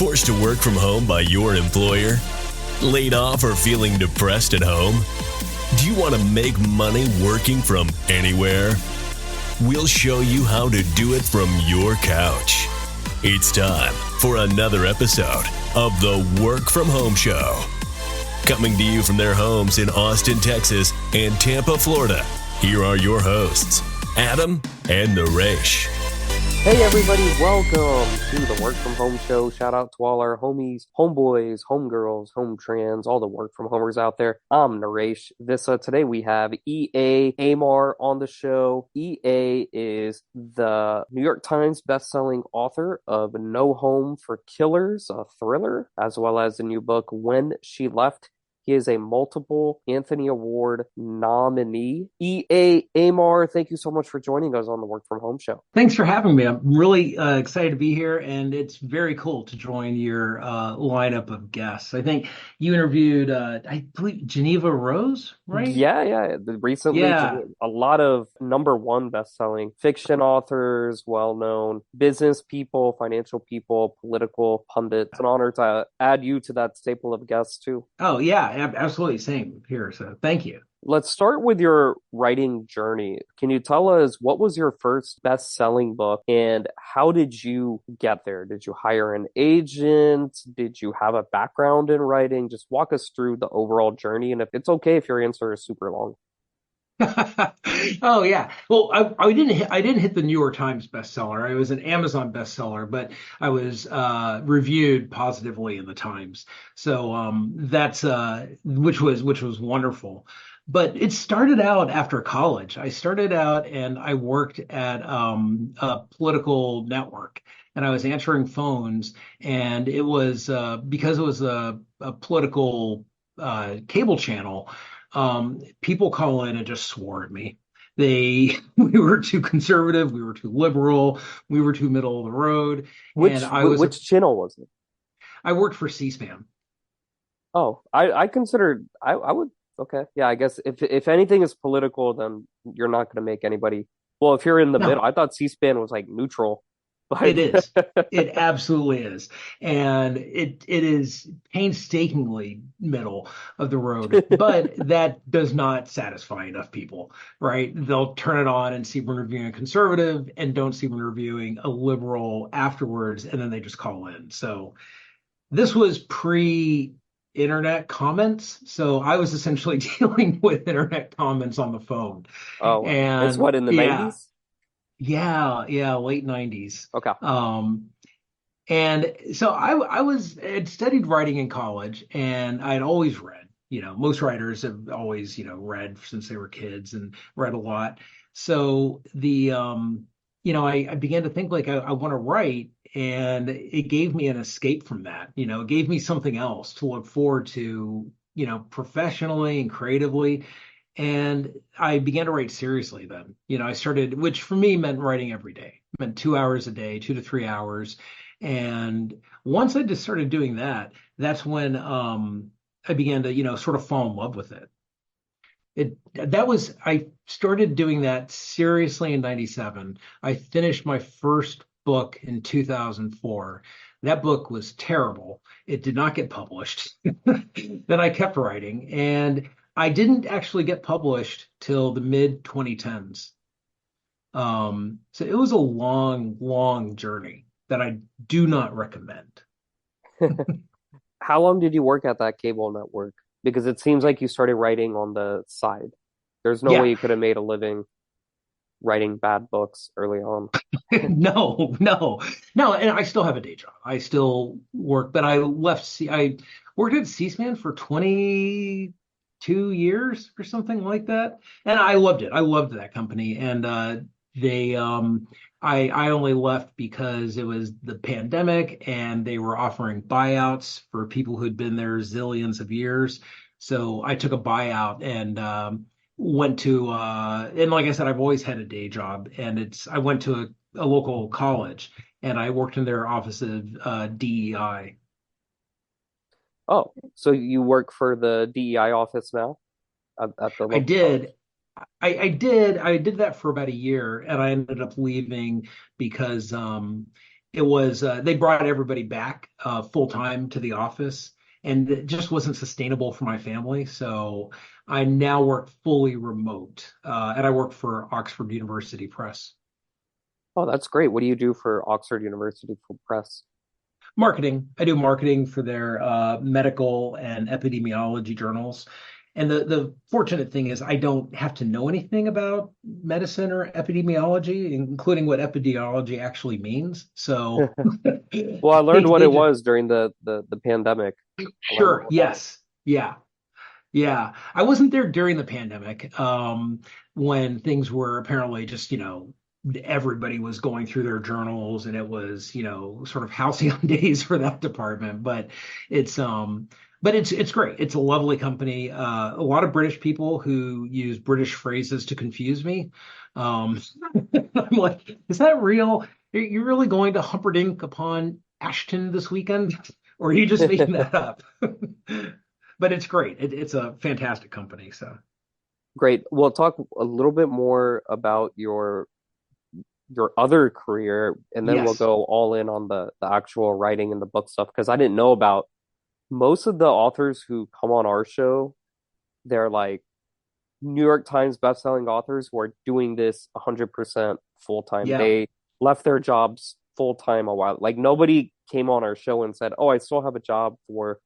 Forced to work from home by your employer? Laid off or feeling depressed at home? Do you want to make money working from anywhere? We'll show you how to do it from your couch. It's time for another episode of the Work From Home Show. Coming to you from their homes in Austin, Texas and Tampa, Florida, here are your hosts, Adam and Naresh. Hey everybody, welcome to the Work From Home Show. Shout out to all our homies, homeboys, homegirls, home trans, all the work from homers out there. I'm Naresh. Today we have Aymar on the show. EA is the New York Times bestselling author of No Home for Killers, a thriller, as well as the new book When She Left. He is a multiple Anthony Award nominee. Aymar, thank you so much for joining us on the Work From Home Show. Thanks for having me. I'm really excited to be here, and it's very cool to join your lineup of guests. I think you interviewed, I believe, Geneva Rose, right? Yeah. Recently, Yeah. a lot of number one best-selling fiction authors, well-known business people, financial people, political pundits. It's an honor to add you to that staple of guests, too. Oh, yeah, absolutely. Same here. So thank you. Let's start with your writing journey. Can you tell us what was your first best-selling book and how did you get there? Did you hire an agent? Did you have a background in writing? Just walk us through the overall journey. And if it's okay if your answer is super long. Oh yeah. Well, I didn't hit the New York Times bestseller. I was an Amazon bestseller, but I was reviewed positively in the Times. So that's which was wonderful. But it started out after college. I started out and I worked at a political network, and I was answering phones, and it was because it was a political cable channel. People call in and just swore at me. We were too conservative, we were too liberal, we were too middle of the road. Which channel was it? I worked for C-SPAN. Oh, I considered I would okay. Yeah, I guess if anything is political, then you're not going to make anybody. Well, if you're in the middle, I thought C-SPAN was like neutral. But It is. It absolutely is. And it is painstakingly middle of the road, but that does not satisfy enough people, right? They'll turn it on and see we're reviewing a conservative and don't see we're reviewing a liberal afterwards, and then they just call in. So this was pre-internet comments. So I was essentially dealing with internet comments on the phone. oh, it's And what in the yeah. 90s? Yeah, late 90s. Okay. And so had studied writing in college, and I'd always read. Most writers have always, read since they were kids and read a lot. So I began to think like I want to write, and it gave me an escape from that. It gave me something else to look forward to, professionally and creatively. And I began to write seriously then. I started, which for me meant writing every day, meant 2 hours a day, 2 to 3 hours. And once I just started doing that, that's when I began to, sort of fall in love with it. I started doing that seriously in 97. I finished my first book in 2004. That book was terrible. It did not get published. Then I kept writing, and I didn't actually get published till the mid 2010s. So it was a long, long journey that I do not recommend. How long did you work at that cable network? Because it seems like you started writing on the side. There's no Yeah. way you could have made a living writing bad books early on. No. And I still have a day job. I still work, but I worked at C-SPAN for 22 years or something like that. And I loved it. I loved that company. And I only left because it was the pandemic and they were offering buyouts for people who'd been there zillions of years. So I took a buyout and went to and like I said, I've always had a day job, and I went to a local college, and I worked in their office of DEI. Oh, so you work for the DEI office now at the I local did. college? I did that for about a year, and I ended up leaving because it was they brought everybody back full time to the office, and it just wasn't sustainable for my family. So I now work fully remote, and I work for Oxford University Press. Oh, that's great. What do you do for Oxford University for Press? Marketing. I do marketing for their medical and epidemiology journals. And the fortunate thing is I don't have to know anything about medicine or epidemiology, including what epidemiology actually means. So Well, I learned what they it just was during the pandemic. I learned sure, all about it. yes. Yeah. Yeah. I wasn't there during the pandemic, when things were apparently just, everybody was going through their journals and it was, sort of halcyon days for that department. It's um it's great. It's a lovely company. A lot of British people who use British phrases to confuse me. Um I'm like, is that real? You're really going to Humperdinck upon Ashton this weekend? Or are you just making that up? But it's great. It's a fantastic company. So Great. We'll talk a little bit more about your other career, and then we'll yes, go all in on the actual writing and the book stuff because I didn't know about most of the authors who come on our show. They're like New York Times bestselling authors who are doing this 100% full time. yeah, They left their jobs full time a while. Like nobody came on our show and said, "Oh, I still have a job for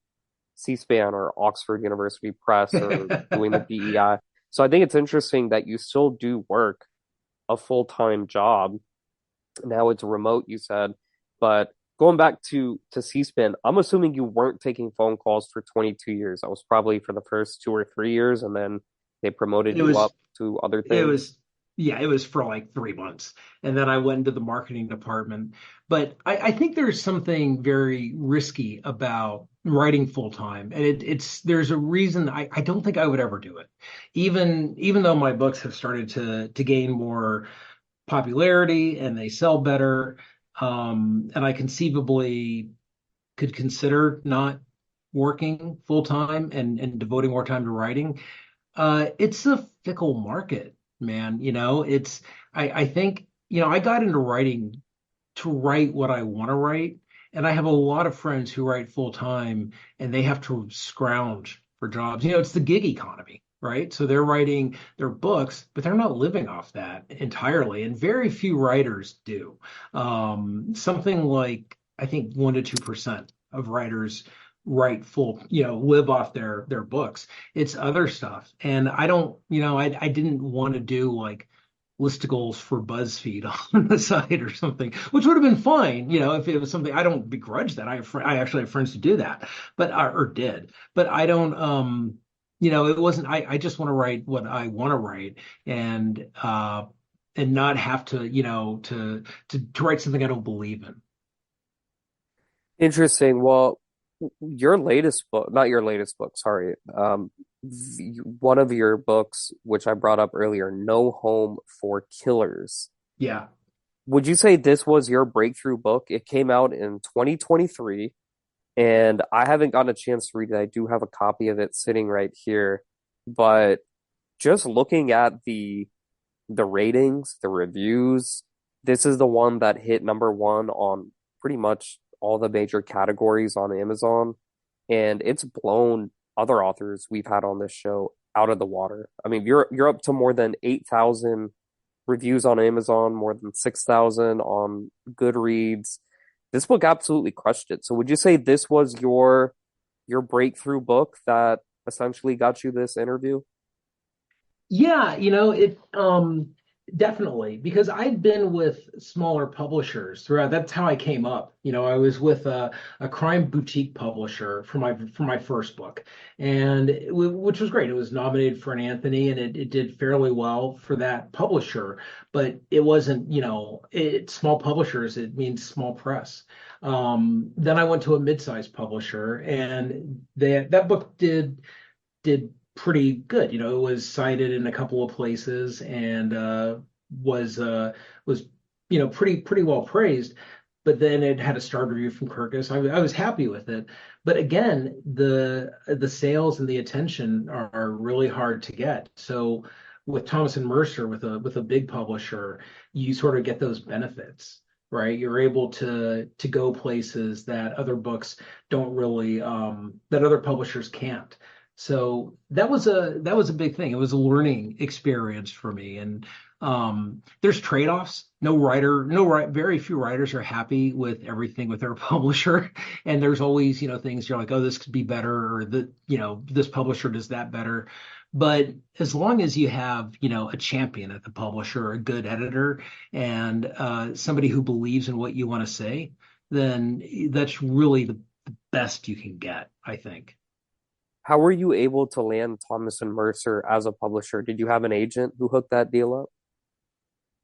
C-SPAN or Oxford University Press or doing the DEI." So I think it's interesting that you still do work a full-time job. Now it's remote, you said, but going back to C-SPAN, I'm assuming you weren't taking phone calls for 22 years. That was probably for the first 2 or 3 years, and then they promoted it you was up to other it things. was yeah, it was for like 3 months, and then I went into the marketing department. But I think there's something very risky about writing full time, and it's there's a reason I don't think I would ever do it, even though my books have started to gain more popularity and they sell better. And I conceivably could consider not working full time and devoting more time to writing. It's a fickle market, man. I think, I got into writing to write what I want to write. And I have a lot of friends who write full time and they have to scrounge for jobs. It's the gig economy, right? So they're writing their books, but they're not living off that entirely. And very few writers do. Something like, I think 1 to 2% of writers write full, live off their books. It's other stuff. And I don't, I didn't want to do like listicles for BuzzFeed on the side or something, which would have been fine, if it was something. I don't begrudge that. I actually have friends who do that, but or did, but I don't. It wasn't. I just want to write what I want to write, and not have to, to write something I don't believe in. Interesting. Well, your latest book, not your latest book, sorry. One of your books, which I brought up earlier, No Home for Killers. Yeah. Would you say this was your breakthrough book? It came out in 2023, and I haven't gotten a chance to read it. I do have a copy of it sitting right here, but just looking at the ratings, the reviews, this is the one that hit number one on pretty much all the major categories on Amazon, and it's blown other authors we've had on this show out of the water. I mean, you're up to more than 8,000 reviews on Amazon, more than 6,000 on Goodreads. This book absolutely crushed it. So would you say this was your breakthrough book that essentially got you this interview? Yeah, it definitely, because I'd been with smaller publishers throughout. That's how I came up. I was with a crime boutique publisher for my first book, and which was great. It was nominated for an Anthony, and it did fairly well for that publisher. But it wasn't, small publishers. It means small press. Then I went to a mid-sized publisher, and that book did pretty good. It was cited in a couple of places and was pretty well praised. But then it had a star review from Kirkus. I was happy with it. But again, the sales and the attention are really hard to get. So with Thomas and Mercer, with a big publisher, you sort of get those benefits, right? You're able to go places that other books don't really that other publishers can't. So that was a big thing. It was a learning experience for me. And there's trade-offs. No writer, no right, very few writers are happy with everything with their publisher. And there's always, things you're like, oh, this could be better, or this publisher does that better. But as long as you have, a champion at the publisher, a good editor, and somebody who believes in what you want to say, then that's really the best you can get, I think. How were you able to land Thomas and Mercer as a publisher? Did you have an agent who hooked that deal up?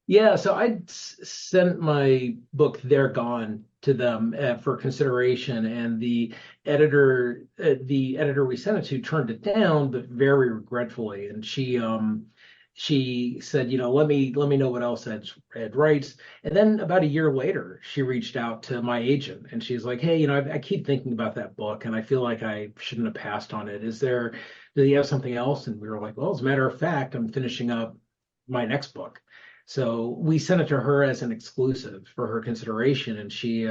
Yeah, so I sent my book "They're Gone" to them for consideration, and the editor we sent it to turned it down, but very regretfully. And she said, let me know what else Ed writes. And then about a year later, she reached out to my agent, and she's like, hey, I keep thinking about that book, and I feel like I shouldn't have passed on it. Does he have something else? And we were like, well, as a matter of fact, I'm finishing up my next book. So we sent it to her as an exclusive for her consideration, and she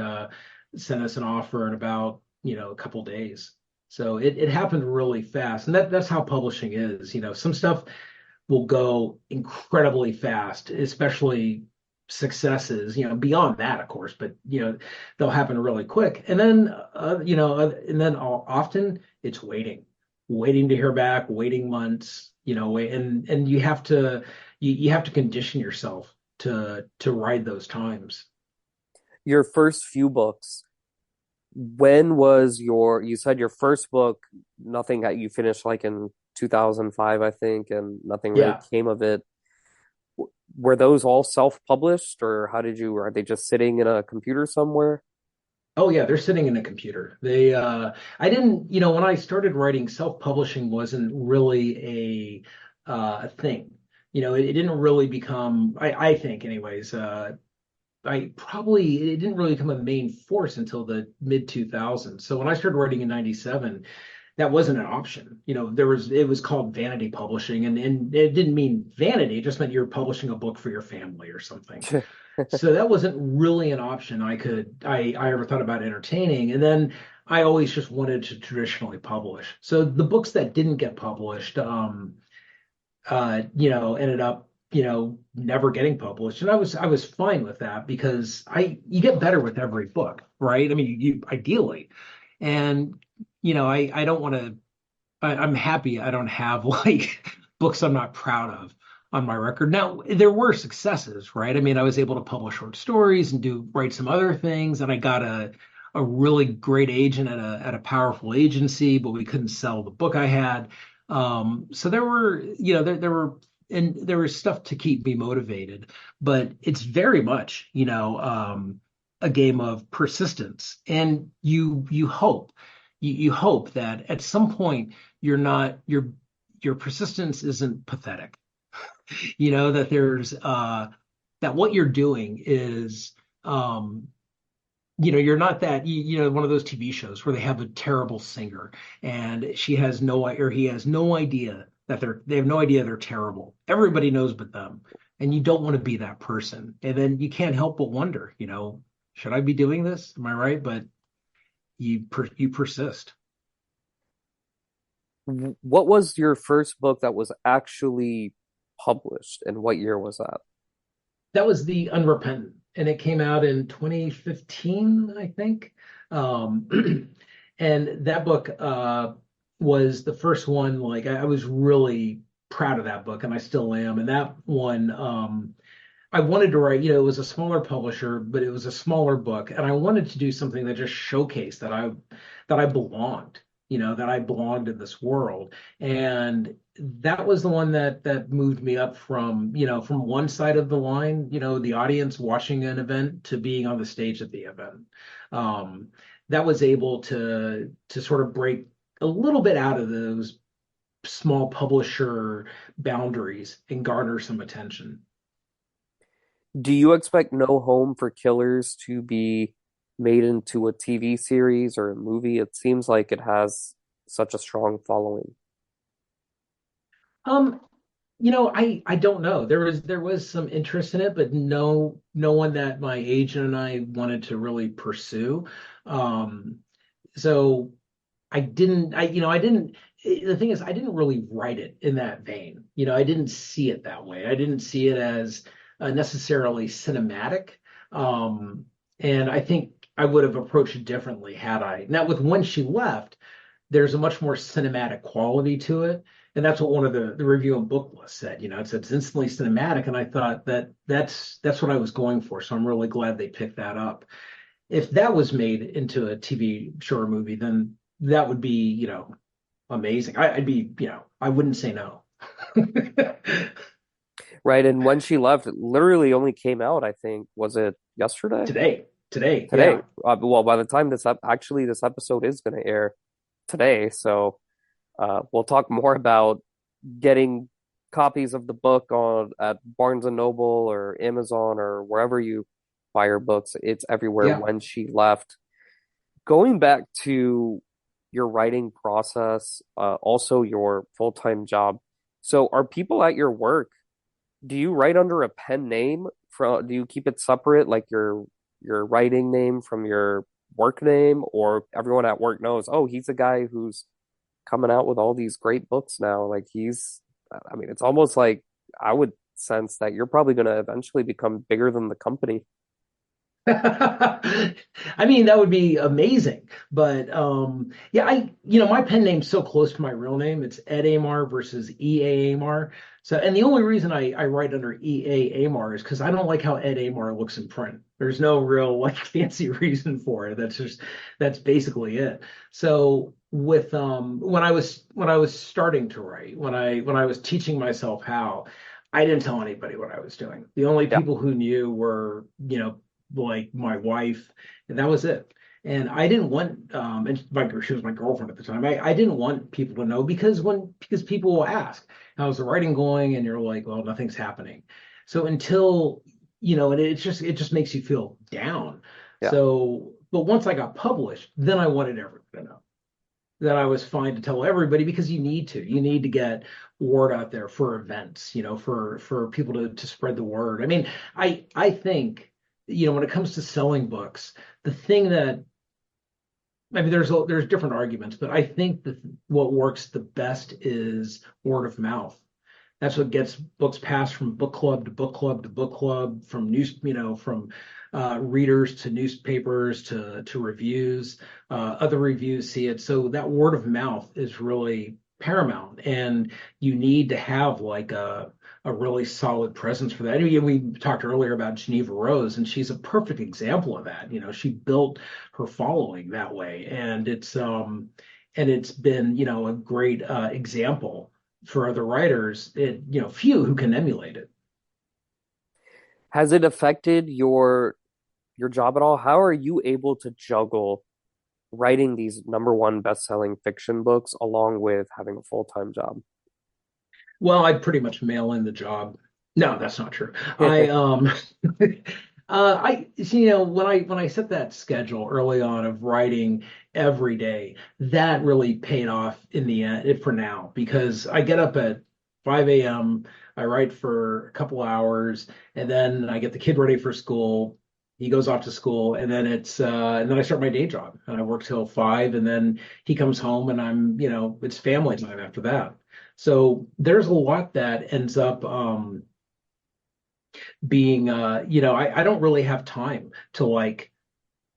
sent us an offer in about a couple days. So it happened really fast, and that's how publishing is. Some stuff will go incredibly fast, especially successes. Beyond that, of course, but they'll happen really quick, and then often it's waiting to hear back, waiting months. And you have to condition yourself to ride those times. Your first few books, when was you said your first book, nothing you finished like in 2005, I think, and nothing really Yeah. came of it. Were those all self-published, or are they just sitting in a computer somewhere? Oh yeah, they're sitting in a computer. I didn't, when I started writing, self-publishing wasn't really a thing. It didn't really become, I think anyways, it didn't really become a main force until the mid 2000s. So when I started writing in 97, that wasn't an option. It was called vanity publishing, and it didn't mean vanity, it just meant you're publishing a book for your family or something. So that wasn't really an option I ever thought about entertaining. And then I always just wanted to traditionally publish. So the books that didn't get published, ended up, never getting published. And I was fine with that because you get better with every book, right? I mean, you ideally. And, I don't want to, I'm happy I don't have like books I'm not proud of on my record. Now, there were successes, right? I mean, I was able to publish short stories and write some other things, and I got a really great agent at a powerful agency, but we couldn't sell the book I had. So there were, there was stuff to keep me motivated, but it's very much, a game of persistence, and you hope that at some point you're not your persistence isn't pathetic. That there's that what you're doing is you're not that one of those TV shows where they have a terrible singer and she has no or he has no idea that they have no idea they're terrible. Everybody knows but them. And you don't want to be that person. And then you can't help but wonder, should I be doing this? Am I right? But you persist. What was your first book that was actually published, and what year was that? That was The Unrepentant, and it came out in 2015, I think. Um, and that book was the first one. Like I was really proud of that book, and I still am. And that one, I wanted to write. It was a smaller publisher, but it was a smaller book, and I wanted to do something that just showcased that I belonged. That I belonged in this world, and that was the one that moved me up from one side of the line, the audience watching an event, to being on the stage at the event. Um, that was able to sort of break a little bit out of those small publisher boundaries and garner some attention. Do you expect No Home for Killers to be made into a TV series or a movie? It seems like it has such a strong following. Um, I don't know. There was some interest in it, but no one that my agent and I wanted to really pursue. Um, so I didn't, the thing is, I didn't really write it in that vein. I didn't see it that way. I didn't see it as necessarily cinematic. Um, and I think I would have approached it differently had I. Now, with When She Left, there's a much more cinematic quality to it. And that's what one of the review and book lists said. It's instantly cinematic. And I thought that's what I was going for. So I'm really glad they picked that up. If that was made into a TV show or movie, then that would be, amazing. I'd be, I wouldn't say no. Right. And When She Left, it literally only came out, I think, was it yesterday? Today, Today. yeah, Well, by the time this episode is going to air today, so we'll talk more about getting copies of the book on at Barnes and Noble or Amazon or wherever you buy your books. It's everywhere. yeah. When She Left. Going back to your writing process, also your full-time job. So, are people at your work? Do you write under a pen name? Do you keep it separate, like your writing name from your work name, or everyone at work knows, oh, he's a guy who's coming out with all these great books now. Like I mean, it's almost like I would sense that you're probably going to eventually become bigger than the company. I mean, that would be amazing. But yeah, my pen name's so close to my real name. It's Ed Aymar versus E.A. Aymar. So, and the only reason I write under E.A. Aymar is because I don't like how Ed Aymar looks in print. There's no real like fancy reason for it. That's basically it. So with when I was starting to write, when I was teaching myself how, I didn't tell anybody what I was doing. The only Yeah. people who knew were, like my wife, and that was it. And I didn't want, and she was my girlfriend at the time. I didn't want people to know because people will ask, how's the writing going? And you're like, well, nothing's happening. So until, and it just makes you feel down. Yeah. So, but once I got published, then I wanted everyone to know that I was fine to tell everybody because you need to get word out there for events, for people to spread the word. I mean, I think, when it comes to selling books, the thing that I mean, there's different arguments, but I think that what works the best is word of mouth. That's what gets books passed from book club to book club to book club, from from readers to newspapers to reviews. Other reviews see it. So that word of mouth is really paramount, and you need to have like a really solid presence for that. I mean, we talked earlier about Geneva Rose, and she's a perfect example of that. She built her following that way, and it's been a great example for other writers, few who can emulate it. Has it affected your job at all? How are you able to juggle writing these number one best-selling fiction books along with having a full-time job? Well, I pretty much mail in the job. No, that's not true. When I set that schedule early on of writing every day, that really paid off in the end for now because I get up at 5 a.m. I write for a couple hours, and then I get the kid ready for school. He goes off to school, and then I start my day job, and I work till 5, and then he comes home, and it's family time after that. So there's a lot that ends up being, I don't really have time to like,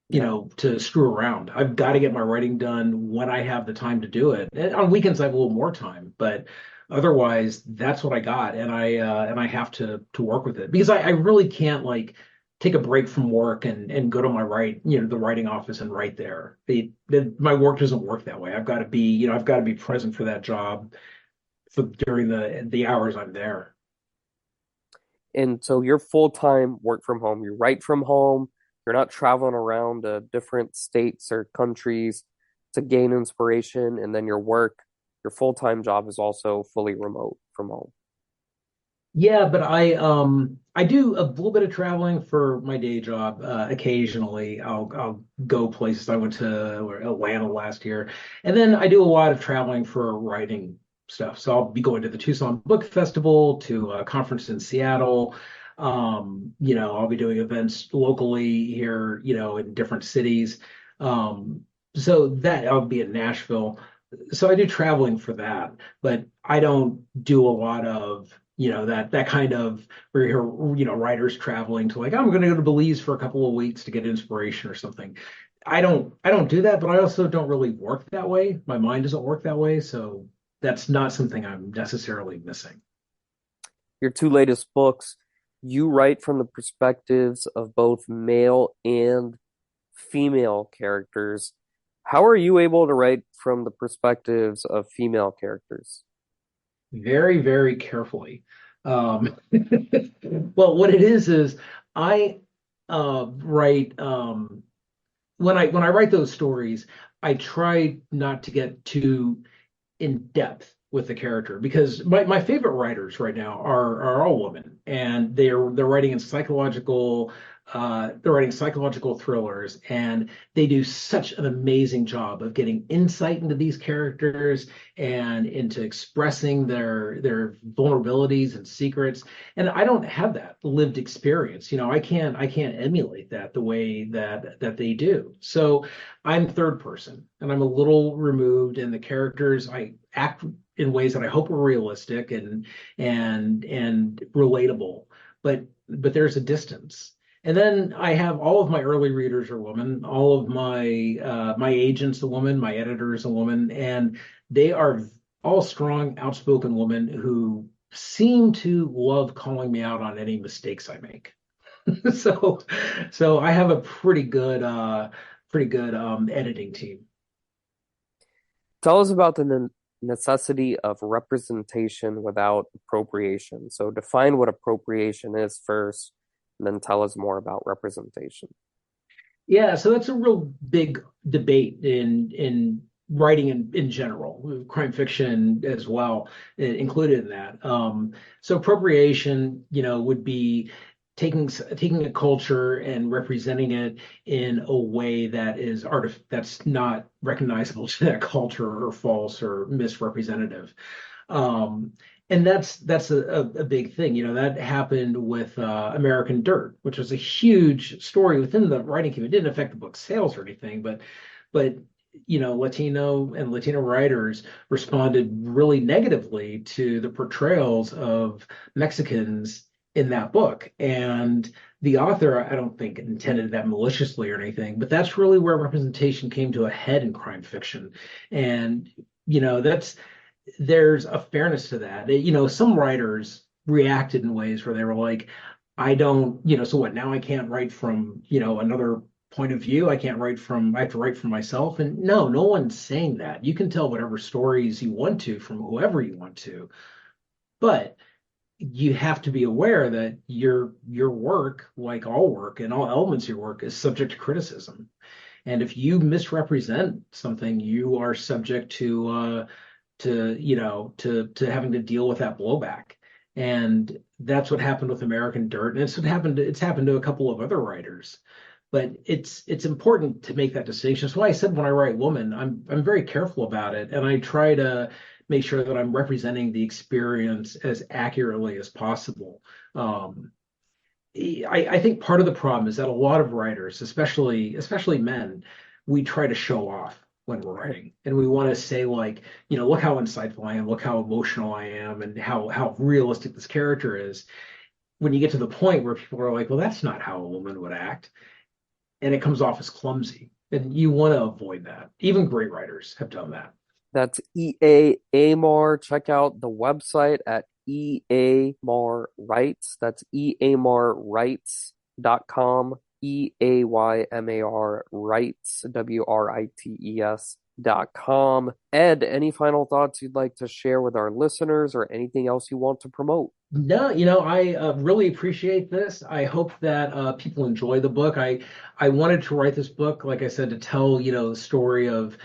Yeah. to screw around. I've got to get my writing done when I have the time to do it. And on weekends, I have a little more time, but otherwise, that's what I got, and I have to work with it because I really can't like take a break from work and go to the writing office and write there. My work doesn't work that way. I've got to be present for that job during the hours I'm there. And so you're full-time work from home. You write from home. You're not traveling around to different states or countries to gain inspiration. And then your full-time job is also fully remote from home. Yeah, but I do a little bit of traveling for my day job. Occasionally, I'll go places. I went to Atlanta last year, and then I do a lot of traveling for writing stuff. So I'll be going to the Tucson Book Festival, to a conference in Seattle. I'll be doing events locally here, in different cities. So that I'll be in Nashville. So I do traveling for that, but I don't do a lot of, that kind of where you hear, writers traveling to like, I'm going to go to Belize for a couple of weeks to get inspiration or something. I don't do that, but I also don't really work that way. My mind doesn't work that way, so that's not something I'm necessarily missing. Your two latest books, you write from the perspectives of both male and female characters. How are you able to write from the perspectives of female characters? Very, very carefully. Um, well, what it is I write when I write those stories, I try not to get too in depth with the character because my favorite writers right now are all women, and they're writing psychological thrillers, and they do such an amazing job of getting insight into these characters and into expressing their vulnerabilities and secrets. And I don't have that lived experience. I can't emulate that the way that they do. So I'm third person, and I'm a little removed, and the characters I act in ways that I hope are realistic and relatable, but there's a distance. And then I have all of my early readers are women, all of my agent's a woman, my editor is a woman, and they are all strong, outspoken women who seem to love calling me out on any mistakes I make. So so I have a pretty good editing team. Tell us about the necessity of representation without appropriation. So define what appropriation is first, and then tell us more about representation. Yeah, so that's a real big debate in writing in general, crime fiction as well, included in that. So appropriation, would be taking a culture and representing it in a way that is that's not recognizable to that culture, or false or misrepresentative. Um, and that's a big thing. That happened with American Dirt, which was a huge story within the writing community. It didn't affect the book's sales or anything, but Latino and Latino writers responded really negatively to the portrayals of Mexicans in that book. And the author, I don't think intended that maliciously or anything, but that's really where representation came to a head in crime fiction. And that's there's a fairness to that. Some writers reacted in ways where they were like, I don't, so what, now I can't write from, another point of view. I have to write from myself. And no, no one's saying that. You can tell whatever stories you want to from whoever you want to, but you have to be aware that your work, like all work and all elements of your work, is subject to criticism. And if you misrepresent something, you are subject to having to deal with that blowback. And that's what happened with American Dirt, and it's happened to a couple of other writers. But it's important to make that distinction. That's why I said when I write woman, I'm very careful about it, and I try to make sure that I'm representing the experience as accurately as possible. I think part of the problem is that a lot of writers, especially men, we try to show off when we're writing, and we want to say like, look how insightful I am, look how emotional I am, and how realistic this character is. When you get to the point where people are like, well, that's not how a woman would act, and it comes off as clumsy, and you want to avoid that. Even great writers have done that. That's EA Aymar. Check out the website at EAMar Writes. That's eamarwrites.com. EAYMAR Writes, WRITES.com. Ed, any final thoughts you'd like to share with our listeners or anything else you want to promote? No, I really appreciate this. I hope that people enjoy the book. I wanted to write this book, like I said, to tell, the story of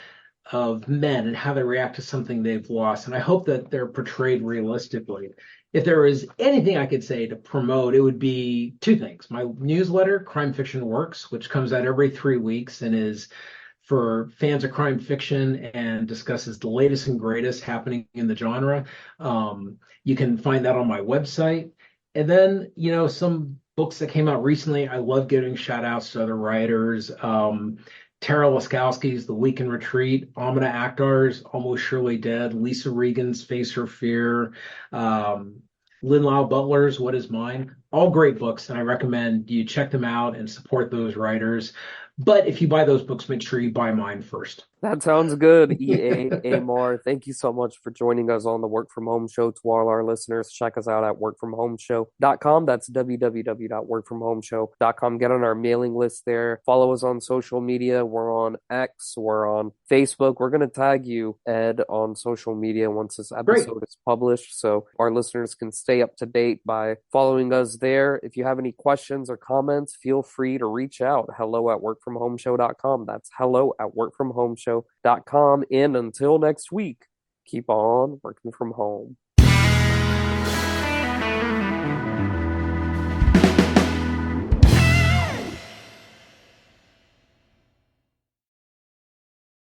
men and how they react to something they've lost. And I hope that they're portrayed realistically. If there is anything I could say to promote, it would be two things. My newsletter, Crime Fiction Works, which comes out every 3 weeks and is for fans of crime fiction and discusses the latest and greatest happening in the genre. You can find that on my website. And then, some books that came out recently, I love giving shout outs to other writers. Tara Laskowski's The Week in Retreat, Amina Akhtar's Almost Surely Dead, Lisa Regan's Face or Fear, um, Lynn Lyle Butler's What Is Mine. All great books, and I recommend you check them out and support those writers. But if you buy those books, make sure you buy mine first. That sounds good, EA Aymar. Thank you so much for joining us on the Work From Home Show. To all our listeners, check us out at workfromhomeshow.com. That's www.workfromhomeshow.com. Get on our mailing list there. Follow us on social media. We're on X. We're on Facebook. We're going to tag you, Ed, on social media once this Great. episode is published, so our listeners can stay up to date by following us there. If you have any questions or comments, feel free to reach out. hello@workfromhomeshow.com. That's hello@workfromhomeshow.com. And until next week, keep on working from home.